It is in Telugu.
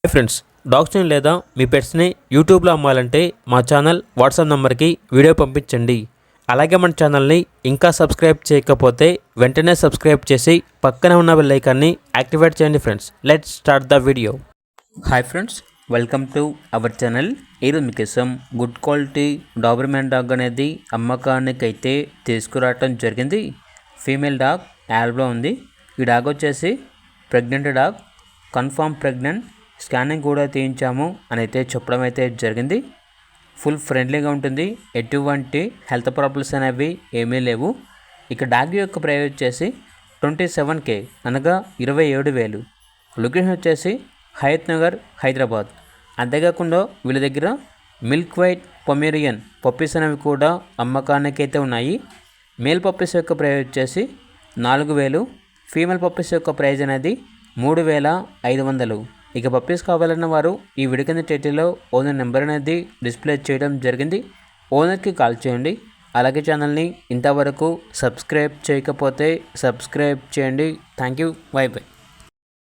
హాయ్ ఫ్రెండ్స్, డాగ్స్ని లేదా మీ పెట్స్ని యూట్యూబ్లో అమ్మాలంటే మా ఛానల్ వాట్సాప్ నెంబర్కి వీడియో పంపించండి. అలాగే మన ఛానల్ని ఇంకా సబ్స్క్రైబ్ చేయకపోతే వెంటనే సబ్స్క్రైబ్ చేసి పక్కనే ఉన్న బెల్ ఐకాన్ని యాక్టివేట్ చేయండి. Friends, let's start the video. Hi friends, welcome to our channel. ఈరోజు మీకోసం గుడ్ క్వాలిటీ డాబర్మ్యాన్ డాగ్ అనేది అమ్మకానికి అయితే తీసుకురావటం జరిగింది. ఫీమేల్ డాగ్ యాల్బ్లో ఉంది. ఈ డాగ్ వచ్చేసి pregnant dog, confirm pregnant, scanning కూడా తీయించాము అని అయితే చెప్పడం అయితే జరిగింది. ఫుల్ ఫ్రెండ్లీగా ఉంటుంది, ఎటువంటి హెల్త్ ప్రాబ్లమ్స్ అనేవి ఏమీ లేవు. ఇక డాగ్ యొక్క ప్రైస్ వచ్చేసి 27K అనగా 27,000. లొకేషన్ వచ్చేసి హయత్ నగర్, హైదరాబాద్. అంతేకాకుండా వీళ్ళ దగ్గర మిల్క్ వైట్ పొమేరియన్ పప్పీస్ అనేవి కూడా అమ్మకానికి అయితే ఉన్నాయి. మేల్ పప్పీస్ యొక్క ప్రైస్ వచ్చేసి 4,000, ఫీమేల్ పప్పీస్ యొక్క ప్రైస్ అనేది 3,500. ఇక పప్పీస్ కావాలన్న వారు ఈ వీడియో కింద టైటిల్లో ఓనర్ నెంబర్ అనేది డిస్ప్లే చేయడం జరిగింది. ఓనర్కి కాల్ చేయండి. అలాగే ఛానల్ని ఇంతవరకు సబ్స్క్రైబ్ చేయకపోతే సబ్స్క్రైబ్ చేయండి. Thank you, by by.